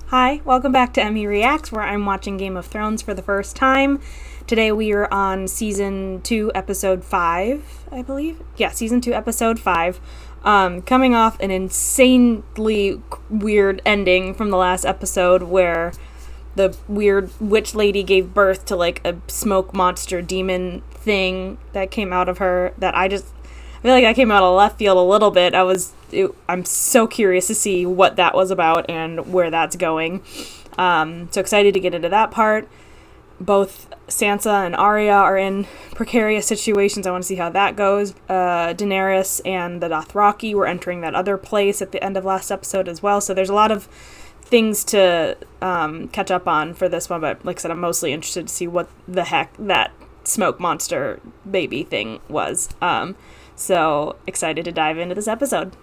Hi, welcome back to Emmy Reacts, where I'm watching Game of Thrones for the first time. Today we are on Season 2, Episode 5, I believe. Yeah, Season 2, Episode 5. Coming off an insanely weird ending from the last episode where the weird witch lady gave birth to, like, a smoke monster demon thing that came out of her that I feel like I came out of left field a little bit. I'm so curious to see what that was about and where that's going. So excited to get into that part. Both Sansa and Arya are in precarious situations. I want to see how that goes. Daenerys and the Dothraki were entering that other place at the end of last episode as well. So there's a lot of things to catch up on for this one. But like I said, I'm mostly interested to see what the heck that smoke monster baby thing was. So excited to dive into this episode.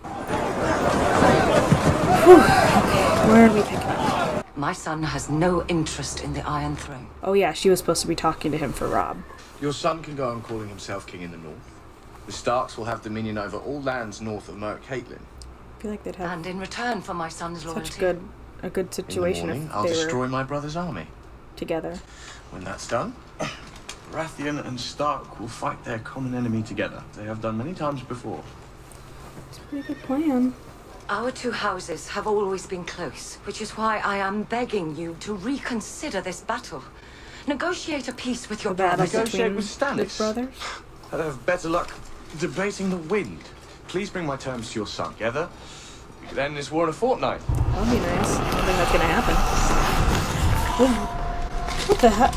Whew. Okay, where do we pick up? My son has no interest in the Iron Throne. Oh yeah, she was supposed to be talking to him for Robb. Your son can go on calling himself king in the north. The Starks will have dominion over all lands north of Merc Caitlin. I feel like they'd have And in return for my son's loyalty. such a good situation In the morning, if I'll they destroy were my brother's army. together. When that's done, Baratheon and Stark will fight their common enemy together. They have done many times before. It's a pretty good plan. Our two houses have always been close, which is why I am begging you to reconsider this battle. Negotiate a peace with your The battle brothers. Negotiate between with Stannis. the brothers. I'd have better luck debating the wind. Please bring my terms to your son. Together, we could end this war in a fortnight. That'll be nice. I don't think that's gonna happen. What the heck?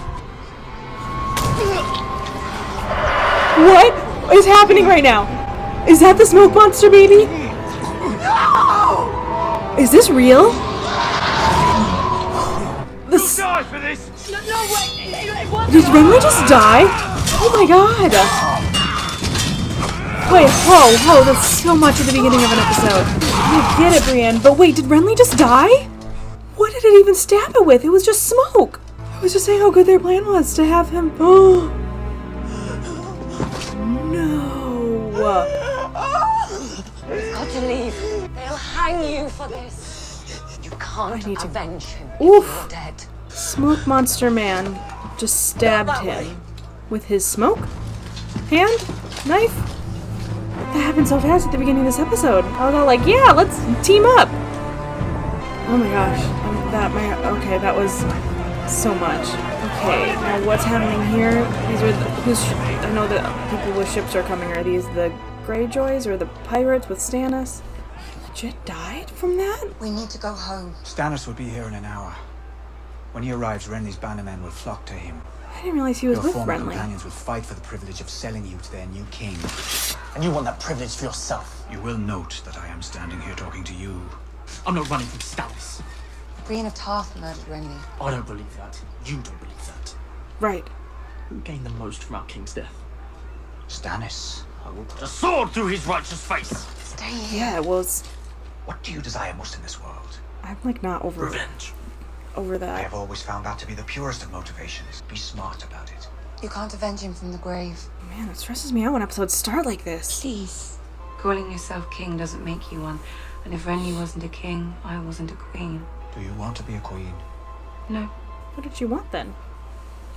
What is happening right now? Is that the smoke monster baby? No! Is this real? You'll die for this! No, wait! Did Renly just die? Oh my god! Wait, whoa, that's so much at the beginning of an episode. I get it, Brienne, but wait, did Renly just die? What did it even stab it with? It was just smoke. I was just saying how good their plan was to have him. Oh no! You've got to leave. They'll hang you for this. You can't avenge him if you're dead. Smoke monster man just stabbed him with his smoke hand knife. That happened so fast at the beginning of this episode. I was all like, "Yeah, let's team up." Oh my gosh, okay, that was so much. Okay, now what's happening here? These are I know that people with ships are coming. Are these the Greyjoys or the pirates with Stannis? He legit died from that? We need to go home. Stannis will be here in an hour. When he arrives, Renly's bannermen will flock to him. I didn't realize he was Your with former Renly. companions will fight for the privilege of selling you to their new king. And you want that privilege for yourself. You will note that I am standing here talking to you. I'm not running from Stannis. Brienne of Tarth murdered Renly. I don't believe that. You don't believe that. Right. Who gained the most from our king's death? Stannis. I will put a sword through his righteous face. Stay here. Yeah, it was. What do you desire most in this world? I'm like not over Revenge. I that. have always found that to be the purest of motivations. Be smart about it. You can't avenge him from the grave. Man, it stresses me out when episodes start like this. Please. Calling yourself king doesn't make you one. And if Renly wasn't a king, I wasn't a queen. Do you want to be a queen? No, What did you want then?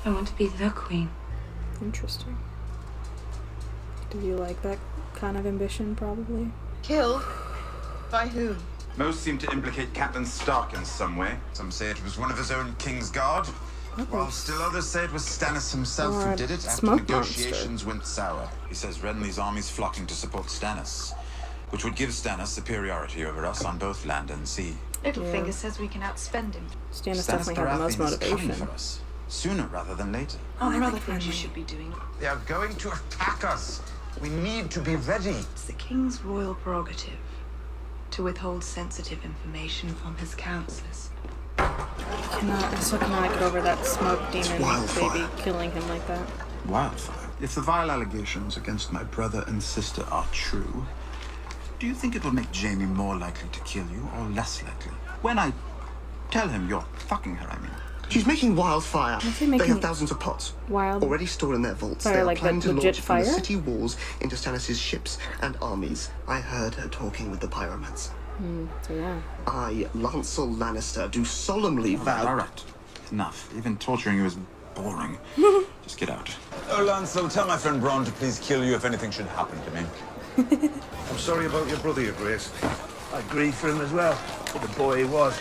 I want to be the queen. Interesting. Do you like that kind of ambition, probably? Killed? By whom? Most seem to implicate Captain Stark in some way. Some say it was one of his own King's Guard, while still others say it was Stannis himself Or who a did it after smoke negotiations went sour. He says Renly's army's flocking to support Stannis, which would give Stannis superiority over us on both land and sea. Littlefinger says we can outspend him. Stannis Stannis definitely had the most Baratheon is coming motivation. for us, sooner rather than later. Oh, there are I other like things you Renly. should be doing. They are going to attack us. We need to be ready. It's the king's royal prerogative to withhold sensitive information from his counselors. I still cannot get over that smoke demon baby killing him like that. Wildfire. If the vile allegations against my brother and sister are true, do you think it will make Jaime more likely to kill you or less likely? When I tell him you're fucking her, I mean. She's making wildfire. Is he They making have thousands of pots wild already stored in their vaults. fire, They are like planning to legit launch from the fire? city walls into Stannis' ships and armies. I heard her talking with the pyromans. So yeah. I, Lancel Lannister, do solemnly vow... All right. Enough. Even torturing you is boring. Just get out. Oh, Lancel, tell my friend Bronn to please kill you if anything should happen to me. I'm sorry about your brother, Your Grace. I grieve for him as well. The boy he was,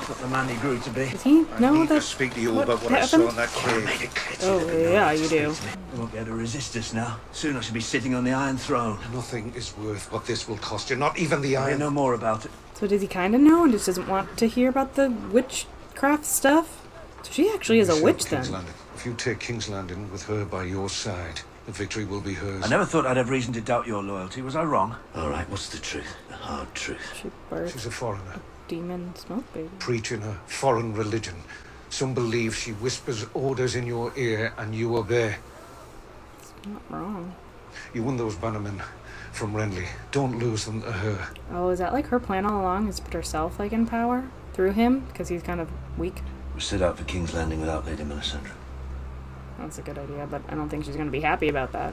not the man he grew to be. Does he know I need to that? speak to you about what I saw in that cave. Oh, yeah, you do. You won't be able to resist us now. Soon I shall be sitting on the Iron Throne. Nothing is worth what this will cost you, not even the Iron. I know more about it. So does he kind of know and just doesn't want to hear about the witchcraft stuff? So she actually is a witch then. If you take King's Landing with her by your side, the victory will be hers. I never thought I'd have reason to doubt your loyalty. Was I wrong? All right, what's the truth? The hard truth. She birthed She's a foreigner, demon smoke baby. preaching a foreign religion. Some believe she whispers orders in your ear and you obey. It's not wrong. You won those bannermen from Renly. Don't lose them to her. Oh, is that like her plan all along? Is to put herself like in power through him because he's kind of weak? We set out for King's Landing without Lady Melisandre. That's a good idea, but I don't think she's going to be happy about that.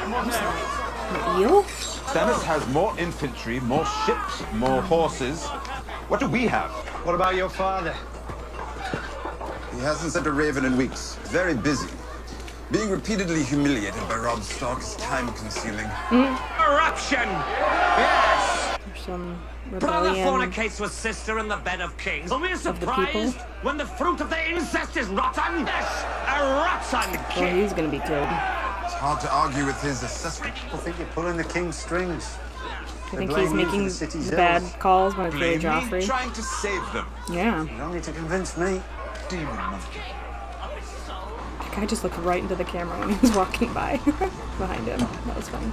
An eel? Stannis has more infantry, more ships, more horses. What do we have? What about your father? He hasn't sent a raven in weeks. He's very busy. Being repeatedly humiliated by Robb Stark is time-consuming. Eruption! Yes! There's some Brother rebellion. fornicates with sister in the bed of kings. Are we the surprised when the fruit of their incest is rotten? Yes, a rotten Oh, king! he's going to be killed. It's hard to argue with his assessment. I think you're pulling the king's strings. I think he's making bad calls when it's really Blame me? Joffrey. Trying to save them. Yeah. You don't need to convince me. Demon monkey. That guy just looked right into the camera when he was walking by behind him. That was funny.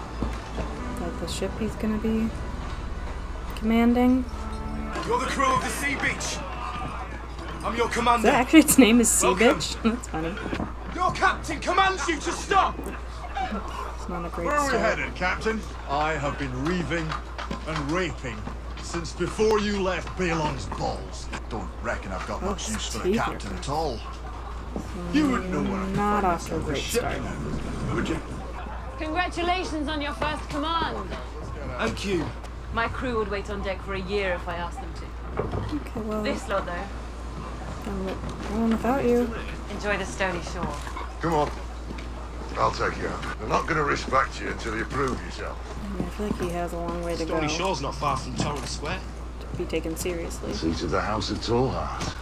Like the ship he's going to be commanding. You're the crew of the Sea Beach. I'm your Is commander. that actually its name is Sea Bitch? That's funny. Your captain commands you to stop. It's not a great Where are we start. headed, Captain? I have been reaving and raping since before you left Balon's balls. Don't reckon I've got much use for a captain at all. You wouldn't know what I'm Not off to a great start. would you? Congratulations on your first command. Thank you. My crew would wait on deck for a year if I asked them to. Okay, well, This lot, though, I'm going without you. enjoy the stony shore. Come on. I'll take you out. They're not going to respect you until you prove yourself. I feel like he has a long way to go Stony Shore's not far from Torrent Square. to be taken seriously. Seat of the House of Tallheart.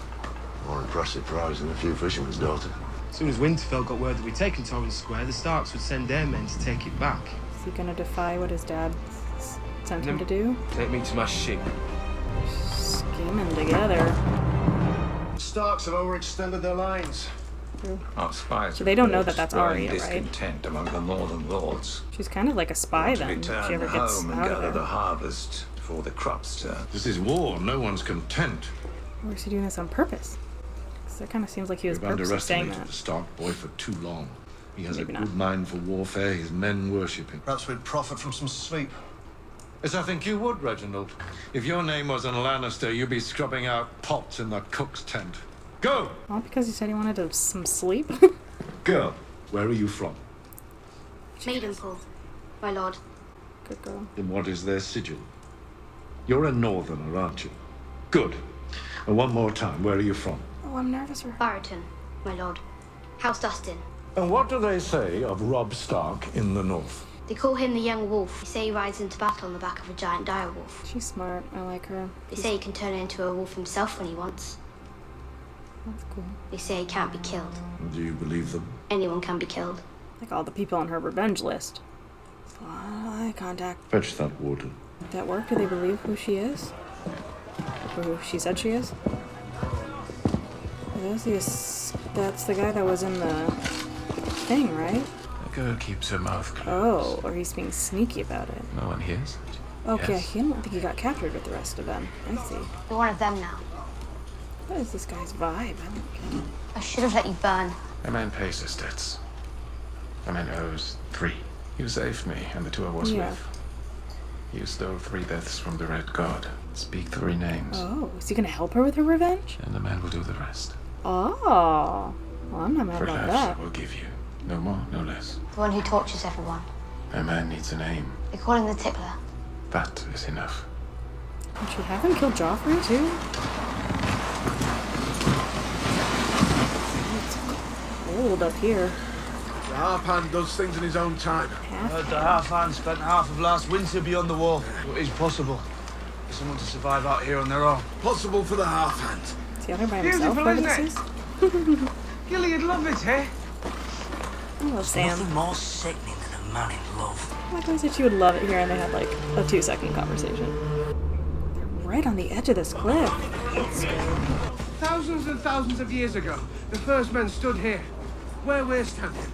More impressive prize than a few fishermen's daughters. As soon as Winterfell got word that we'd taken Torrent Square, the Starks would send their men to take it back. Is he gonna defy what his dad sent him to do? Take me to my ship. Scheming together. Starks have overextended their lines. Our spies So they don't know that that's growing Arya, right? discontent among the northern lords. She's kind of like a spy then. If she Return ever gets home and out gather of the it. harvest before the crops turn. This is war. No one's content. Or is he doing this on purpose? Because it kind of seems like he was We've purposely saying underestimated that. the Stark boy for too long. He has Maybe a not. good mind for warfare. His men worship him. Perhaps we'd profit from some sleep. As I think you would, Reginald. If your name wasn't Lannister, you'd be scrubbing out pots in the cook's tent. Go! All because he said he wanted some sleep? Girl, where are you from? Maidenpool, my lord. Good girl. And what is their sigil? You're a northerner, aren't you? Good. And one more time, where are you from? Oh, I'm nervous for her. Barrington, my lord. House Dustin. And what do they say of Robb Stark in the north? They call him the Young Wolf. They say he rides into battle on the back of a giant dire wolf. She's smart. I like her. They say he can turn into a wolf himself when he wants. That's cool. They say he can't be killed. Do you believe them? Anyone can be killed. Like all the people on her revenge list. Eye contact. Fetch that warden. Did that work? Do they believe who she is? Or who she said she is? That's the guy that was in the thing, right? The girl keeps her mouth closed. Oh, or he's being sneaky about it. No one hears. Okay, Yes. I don't think he got captured with the rest of them. I see. You're one of them now. What is this guy's vibe? I don't get it. I should have let you burn. A man pays his debts. A man owes 3. You saved me and the 2 I was Yeah. with. You stole 3 deaths from the Red God. Speak 3 names, Oh, is he gonna help her with her revenge? and the man will do the rest. Oh, well, I'm not mad For about lives I that. will give you. No more, no less. The one who tortures everyone. A man needs a name. They call him the Tickler. That is enough. Did she have him kill Joffrey too? It's cold up here. The half-hand does things in his own time. The half-hand spent half of last winter beyond the wall. It is possible for someone to survive out here on their own. Possible for the half-hand. Is he out there by himself? Beautiful, isn't it? Gilly, you'd love it, eh? I love Sam. Nothing more sickening than a man in love. Like I said, she would love it here, and they had like a 2-second conversation. They're right on the edge of this cliff. That's scary. Thousands and thousands of years ago, the first men stood here, where we're standing,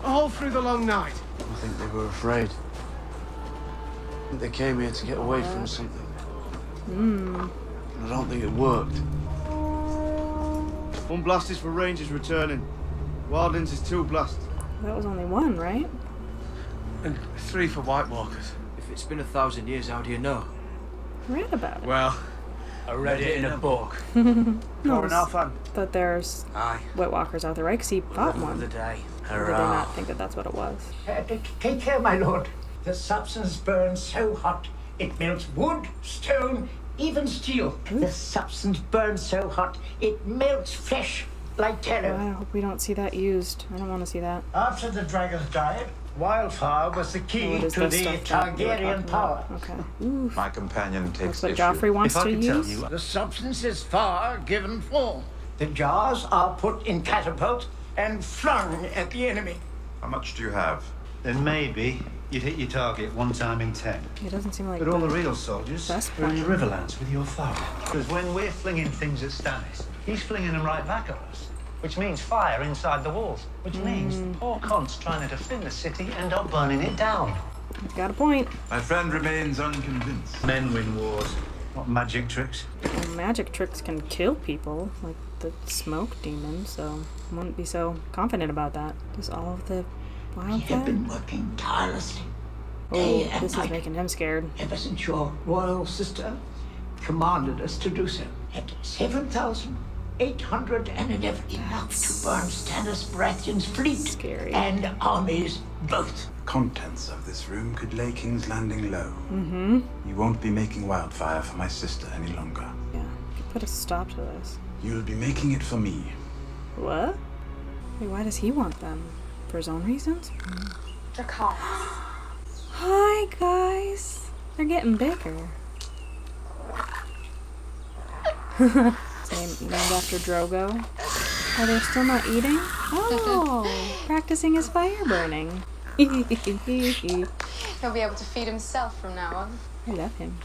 all through the long night. I think they were afraid. I think they came here to get away from something. I don't think it worked. One blast is for Rangers returning. Wildlings is 2 blasts. That was only 1, right? And 3 for White Walkers. If it's been 1,000 years, how do you know? I read about it. Well, I read it in a book. No, but there's Aye. White Walkers out there, right? Because he fought one. The day. Or did they not think that that's what it was? Take care, my lord. The substance burns so hot it melts wood, stone, even steel. The substance burns so hot it melts flesh like tallow. I hope we don't see that used. I don't want to see that. After the dragons died, wildfire was the key to the Targaryen power. Okay. My companion takes That's what Joffrey wants to use. The substance is far given form. The jars are put in catapults and flung at the enemy. How much do you have? Then maybe you'd hit your target 1 time in 10. It doesn't seem like But all the real soldiers best are in the plan. Riverlands with your father. Because when we're flinging things at Stannis, he's flinging them right back at us. Which means fire inside the walls. Which means the poor cons trying to defend the city end up burning it down. He's got a point. My friend remains unconvinced. Men win wars, not magic tricks. Well, magic tricks can kill people, like the smoke demon, so I wouldn't be so confident about that. Does all of the We wildfire? have been working tirelessly. Oh, day and this is night, making him scared. ever since your royal sister commanded us to do so. At 7,811 enough to burn Stannis Baratheon's fleet and armies both. Contents of this room could lay King's Landing low. Mm-hmm. You won't be making wildfire for my sister any longer. Yeah, could put a stop to this. You'll be making it for me. What? Wait, why does he want them? For his own reasons? The Qarth. Hi, guys. They're getting bigger. Named after Drogo. Are they still not eating? Oh, practicing his fire burning. He'll be able to feed himself from now on. I love him.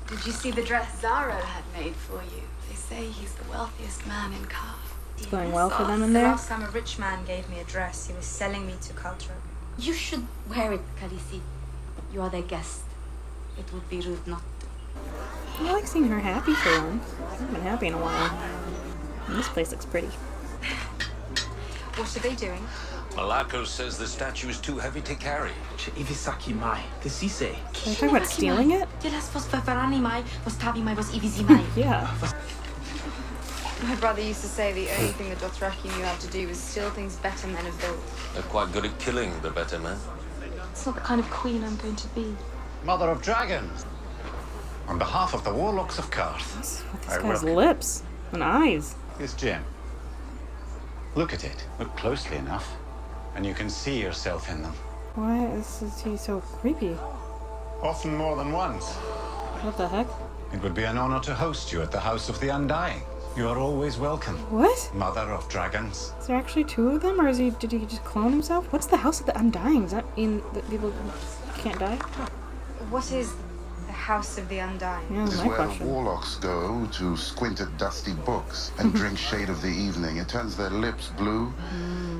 Did you see the dress Zara had made for you? They say he's the wealthiest man in Qarth. It's going well for them in The there. last time a rich man gave me a dress, he was selling me to culture. You should wear it, Khaleesi. You are their guest. It would be rude not to. I like seeing her happy for once. I haven't been happy in a while. And this place looks pretty. What are they doing? Malako says the statue is too heavy to carry. Are they talking about stealing it? Yeah. My brother used to say the only thing the Dothraki knew how to do was steal things better men have built. They're quite good at killing the better men. It's not the kind of queen I'm going to be. Mother of Dragons, on behalf of the Warlocks of Qarth, This guy's lips and eyes. this gem. Look at it. Look closely enough, and you can see yourself in them. Why is he so creepy? Often more than once. What the heck? It would be an honor to host you at the House of the Undying. You are always welcome. What? Mother of Dragons. Is there actually 2 of them, or did he just clone himself? What's the House of the Undying? Does that mean that people can't die? What is the House of the Undying? Yeah, This that's is my where question. warlocks go to squint at dusty books and drink shade of the evening. It turns their lips blue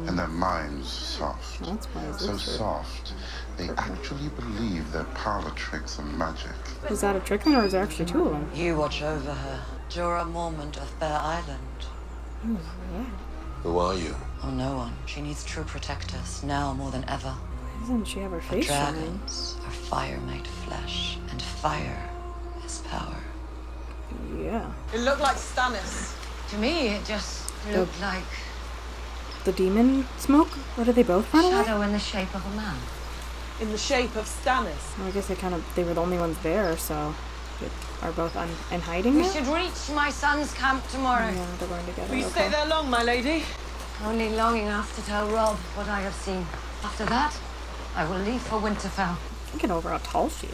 and their minds soft. That's why it's So true. soft, they actually believe their parlor tricks are magic. Is that a trick then, or is there actually 2 of them? You watch over her. Jorah Mormont of Bear Island. Who's that? Who are you? Oh, no one. She needs true protectors, now more than ever. Why doesn't she have her The face shown? dragons are fire-made flesh, and fire is power. Yeah. It looked like Stannis. To me, it just looked like The demon smoke? Or did they both a run away? shadow in the shape of a man. in the shape of Stannis. Well, I guess they were the only ones there, so they are both in hiding We now? should reach my son's camp tomorrow. Yeah, they're going together. Will you stay there long, my lady? Only long enough to tell Rob what I have seen. After that, I will leave for Winterfell. Thinking over how tall she is.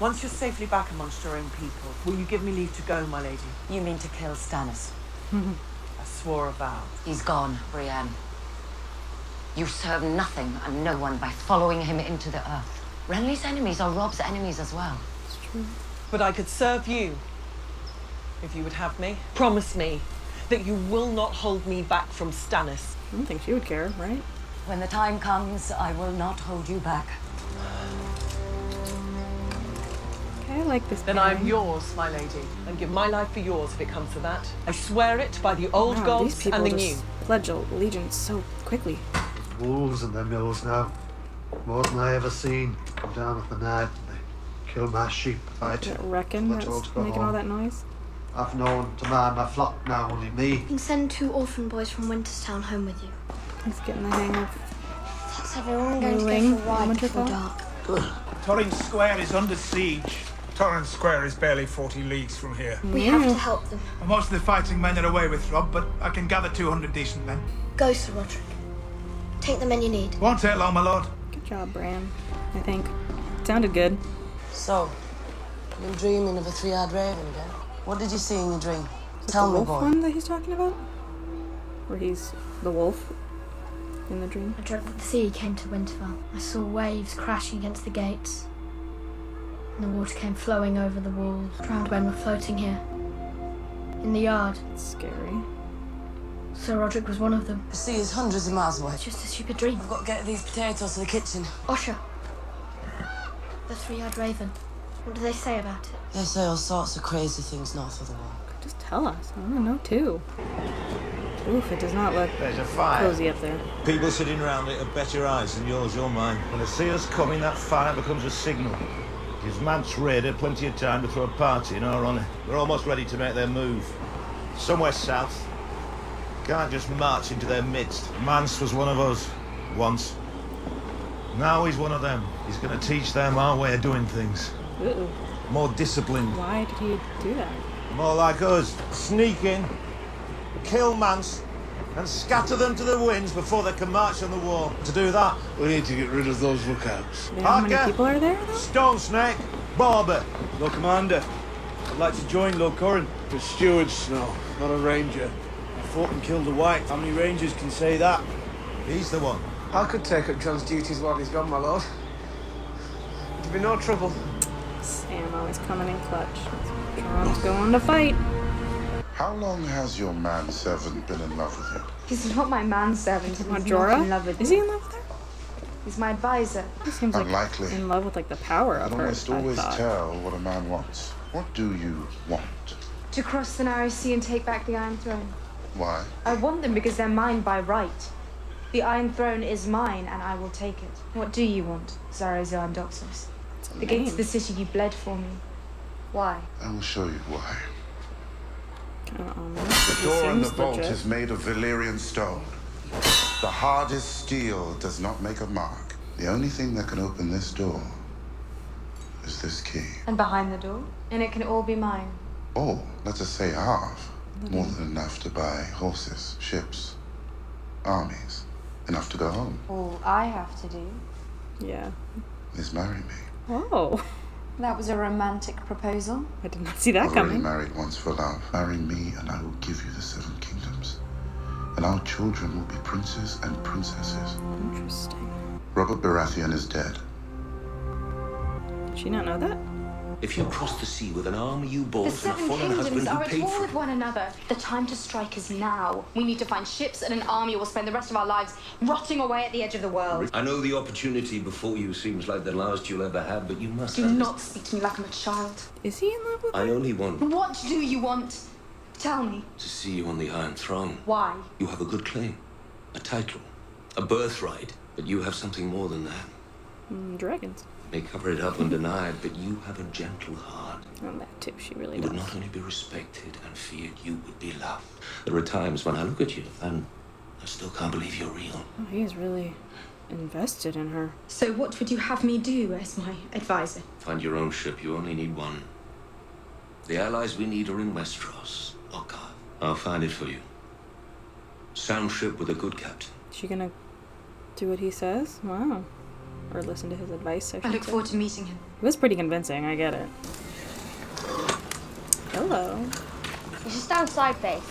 Once you're safely back amongst your own people, will you give me leave to go, my lady? You mean to kill Stannis? I swore a vow. He's gone, Brienne. You serve nothing and no one by following him into the earth. Renly's enemies are Rob's enemies as well. It's true. But I could serve you, if you would have me. Promise me that you will not hold me back from Stannis. I don't think she would care, right? When the time comes, I will not hold you back. Okay, I like this. Then I'm yours, my lady, and give my life for yours if it comes to that. I swear it by the old Wow, gods these people and the just new. pledge allegiance so quickly. Wolves in their mills now. More than I ever seen. Come down at the night and they kill my sheep. I reckon that's making all that noise. I've known to mind my flock now, only me. You can send 2 orphan boys from Winterstown home with you. He's getting the hang of. Thanks everyone, going to ruling go for a ride before Winterfell. dark. Torrens Square is under siege. Torrens Square is barely 40 leagues from here. We have to help them. And most of the fighting men are away with Rob, but I can gather 200 decent men. Go, Sir Roderick. Take the men you need. Won't take long, my lord. Good job, Bran. I think. It sounded good. So, you've been dreaming of a 3-eyed raven again? What did you see in your dream? Is it Tell the me, wolf boy. one that he's talking about? Where he's the wolf in the dream? I dreamt that the sea came to Winterfell. I saw waves crashing against the gates. And the water came flowing over the walls. Drowned men were floating here. In the yard. It's scary. Sir Roderick was one of them. The sea is hundreds of miles away. It's just a stupid dream. I've got to get these potatoes to the kitchen. Osher. The 3-eyed raven. What do they say about it? They say all sorts of crazy things north of the wall. Just tell us. I want to know too. Oof, it does not look There's a fire. cozy up there. People sitting round it have better eyes than yours or mine. When they see us coming, that fire becomes a signal. Gives Mance Raider plenty of time to throw a party in our honour. They're almost ready to make their move. Somewhere south. Can't just march into their midst. Mance was one of us. Once. Now he's one of them. He's going to teach them our way of doing things. Ooh. More disciplined. Why did he do that? More like us. Sneak in, kill Mance, and scatter them to the winds before they can march on the wall. To do that, we need to get rid of those lookouts. How many people are there, though? Stone Snake, Barber. Lord Commander, I'd like to join Lord Corrin. The steward, Snow, not a ranger. I fought and killed a white. How many rangers can say that? He's the one. I could take up John's duties while he's gone, my lord. There'd be no trouble. Sam always coming in clutch. John's going to fight. How long has your manservant been in love with you? He's not my manservant. He's Jorah? not in love with Is me. he in love with her? He's my advisor. He seems like Unlikely. in love with like the power You of can her. almost I always thought. tell what a man wants. What do you want? To cross the narrow sea and take back the Iron Throne. Why? I want them because they're mine by right. The Iron Throne is mine, and I will take it. What do you want, Zarazar Doxos? The gates of the city you bled for me. Why? I will show you why. The The door in the vault is made of Valyrian stone. The hardest steel does not make a mark. The only thing that can open this door is this key. And behind the door? And it can all be mine. Or, let us say half. More than enough to buy horses, ships, armies. Enough to go home. All I have to do. Yeah. Is marry me. Oh. That was a romantic proposal. I did not see that I've already coming. married once for love. Marry me and I will give you the 7 kingdoms. And our children will be princes and princesses. Interesting. Robert Baratheon is dead. Did she not know that? If you cross the sea with an army you The bought and a 7 fallen kingdoms husband are who at paid war for with it. one another. The time to strike is now. We need to find ships and an army or we'll spend the rest of our lives rotting away at the edge of the world. I know the opportunity before you seems like the last you'll ever have, but you must Do understand. not speak to me like I'm a child. Is he in love with I only want What do you want? Tell me. to see you on the Iron Throne. Why? You have a good claim, a title, a birthright, but you have something more than that. Dragons. May cover it up and deny it, but you have a gentle heart. And that too, she really You does. would not only be respected and feared, you would be loved. There are times when I look at you and I still can't believe you're real. Oh, he is really invested in her. So what would you have me do as my advisor? Find your own ship. You only need one. The allies we need are in Westeros, not Qarth. I'll find it for you. Sound ship with a good captain. Is she gonna do what he says? Wow. Or listen to his advice, I look forward to meeting him. It was pretty convincing, I get it. Hello. You should stand side face.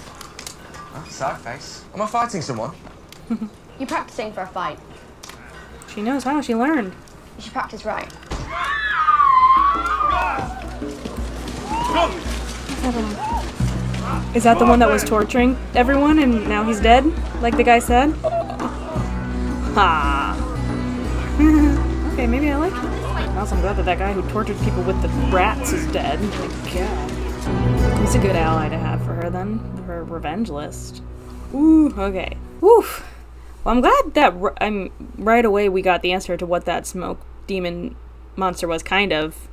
Huh? Side face? Am I fighting someone? You're practicing for a fight. She knows how, she learned. You should practice right. Is that the one that was torturing everyone and now he's dead? Like the guy said? Ha! Okay, maybe I like him. Also, I'm glad that guy who tortured people with the rats is dead. My god. He's a good ally to have for her then. Her revenge list. Ooh, okay. Woof. Well, I'm glad that right away we got the answer to what that smoke demon monster was, kind of.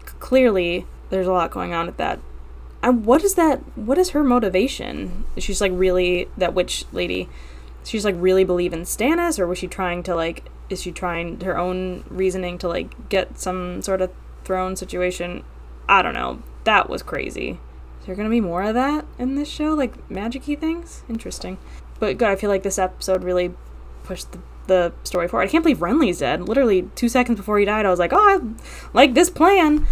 Clearly, there's a lot going on with that. What is that? What is her motivation? She's like really, that witch lady, she's like really believe in Stannis, or was she trying to like, is she trying her own reasoning to like get some sort of throne situation? I don't know. That was crazy. Is there gonna be more of that in this show? Like magic-y things? Interesting. But good, I feel like this episode really pushed the story forward. I can't believe Renly's dead. Literally 2 seconds before he died, I was like, oh, I like this plan.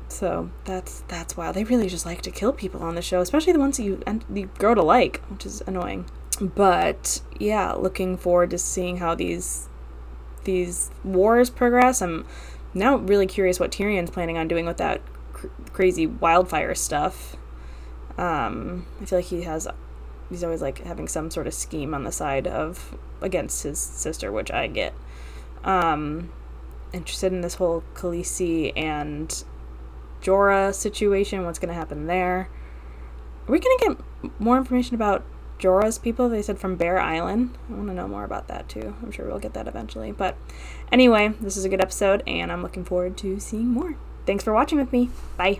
So that's wild. They really just like to kill people on the show, especially the ones that you grow to like, which is annoying. But yeah, looking forward to seeing how these wars progress. I'm now really curious what Tyrion's planning on doing with that crazy wildfire stuff. I feel like he's always like having some sort of scheme on the side of against his sister, which I get. Interested in this whole Khaleesi and Jorah situation, what's going to happen there. Are we going to get more information about Jorah's people? They said from Bear Island. I want to know more about that too. I'm sure we'll get that eventually. But anyway, this is a good episode and I'm looking forward to seeing more. Thanks for watching with me. Bye.